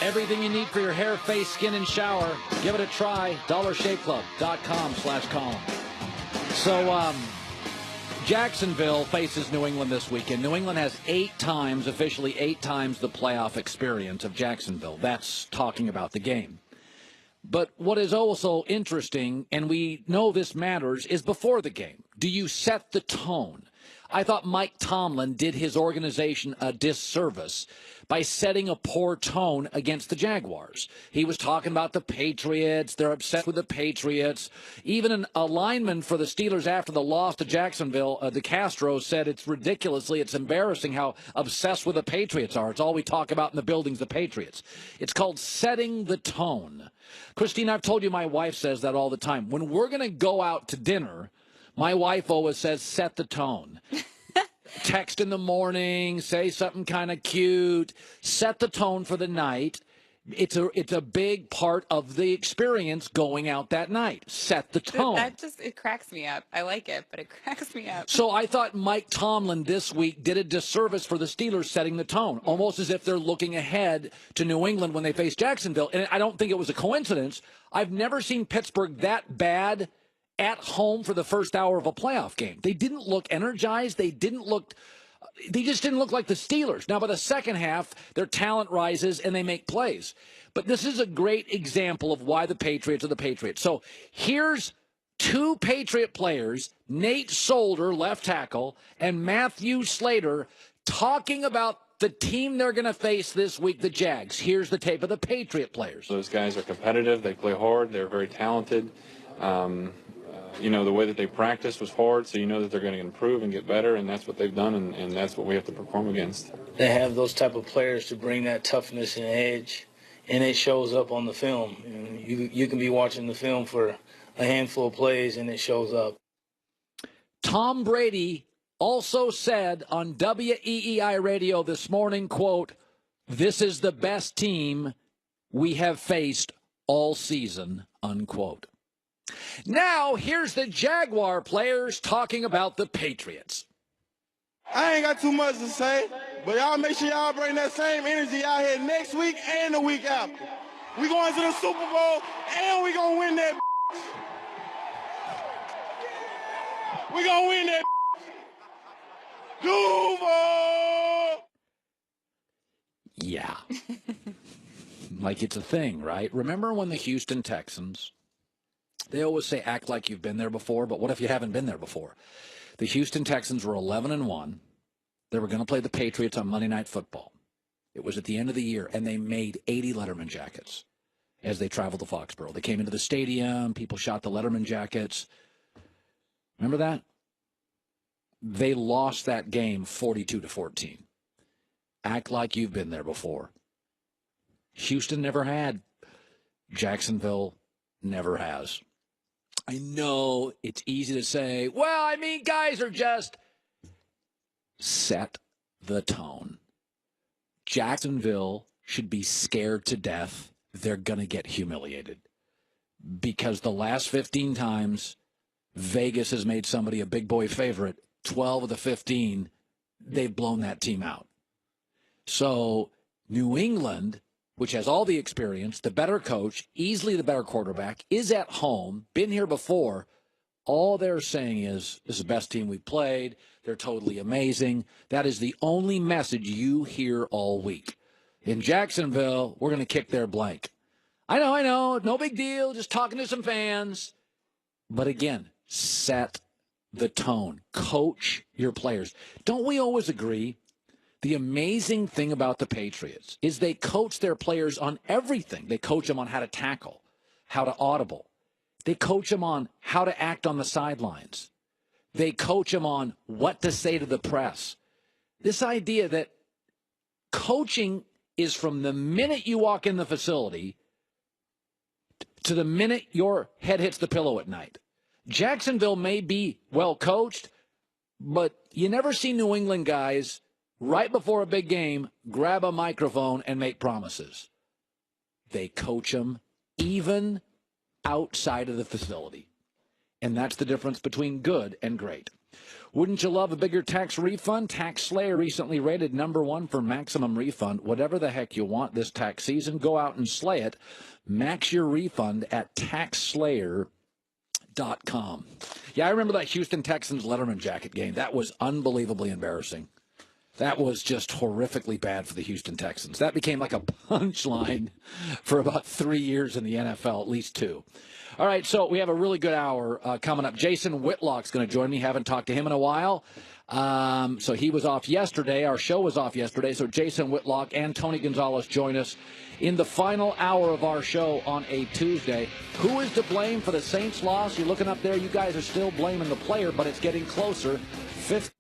Everything you need for your hair, face, skin, and shower. Give it a try. DollarShaveClub.com/column. So, Jacksonville faces New England this weekend. New England has officially eight times the playoff experience of Jacksonville. That's talking about the game. But what is also interesting, and we know this matters, is before the game. Do you set the tone? I thought Mike Tomlin did his organization a disservice by setting a poor tone against the Jaguars. He was talking about the Patriots. They're upset with the Patriots. Even a lineman for the Steelers after the loss to Jacksonville, DeCastro, said it's embarrassing how obsessed with the Patriots are. It's all we talk about in the buildings, the Patriots. It's called setting the tone. Christine, I've told you my wife says that all the time. When we're going to go out to dinner, my wife always says, set the tone. Text in the morning, say something kind of cute, set the tone for the night. It's a big part of the experience going out that night. Set the tone. It cracks me up. I like it, but it cracks me up. So I thought Mike Tomlin this week did a disservice for the Steelers setting the tone, almost as if they're looking ahead to New England when they face Jacksonville. And I don't think it was a coincidence. I've never seen Pittsburgh that bad at home for the first hour of a playoff game. They didn't look energized. They just didn't look like the Steelers. Now, by the second half, their talent rises and they make plays. But this is a great example of why the Patriots are the Patriots. So here's two Patriot players, Nate Solder, left tackle, and Matthew Slater, talking about the team they're going to face this week, the Jags. Here's the tape of the Patriot players. Those guys are competitive. They play hard. They're very talented. The way that they practice was hard, so you know that they're going to improve and get better, and that's what they've done, and that's what we have to perform against. They have those type of players to bring that toughness and edge, and it shows up on the film. You can be watching the film for a handful of plays, and it shows up. Tom Brady also said on WEEI radio this morning, quote, "This is the best team we have faced all season," unquote. Now, here's the Jaguar players talking about the Patriots. I ain't got too much to say, but y'all make sure y'all bring that same energy out here next week and the week after. We going to the Super Bowl, and we going to win that. We going to win that. Duval! Yeah. Like it's a thing, right? Remember when the Houston Texans... They always say act like you've been there before, but what if you haven't been there before? The Houston Texans were 11-1. They were going to play the Patriots on Monday Night Football. It was at the end of the year, and they made 80 Letterman jackets as they traveled to Foxborough. They came into the stadium. People shot the Letterman jackets. Remember that? They lost that game 42-14. Act like you've been there before. Houston never had. Jacksonville never has. I know it's easy to say, well, I mean, guys are just set the tone. Jacksonville should be scared to death. They're going to get humiliated because the last 15 times Vegas has made somebody a big boy favorite, 12 of the 15, they've blown that team out. So New England, which has all the experience, the better coach, easily the better quarterback, is at home, been here before. All they're saying is, this is the best team we've played. They're totally amazing. That is the only message you hear all week. In Jacksonville, we're going to kick their blank. I know, no big deal, just talking to some fans. But again, set the tone. Coach your players. Don't we always agree? The amazing thing about the Patriots is they coach their players on everything. They coach them on how to tackle, how to audible. They coach them on how to act on the sidelines. They coach them on what to say to the press. This idea that coaching is from the minute you walk in the facility to the minute your head hits the pillow at night. Jacksonville may be well coached, but you never see New England guys right before a big game, grab a microphone and make promises. They coach them even outside of the facility. And that's the difference between good and great. Wouldn't you love a bigger tax refund? Tax Slayer recently rated #1 for maximum refund. Whatever the heck you want this tax season, go out and slay it. Max your refund at taxslayer.com. Yeah, I remember that Houston Texans Letterman jacket game. That was unbelievably embarrassing. That was just horrifically bad for the Houston Texans. That became like a punchline for about 3 years in the NFL, at least 2. All right, so we have a really good hour coming up. Jason Whitlock's going to join me. Haven't talked to him in a while. So he was off yesterday. Our show was off yesterday. So Jason Whitlock and Tony Gonzalez join us in the final hour of our show on a Tuesday. Who is to blame for the Saints' loss? You're looking up there. You guys are still blaming the player, but it's getting closer. 5th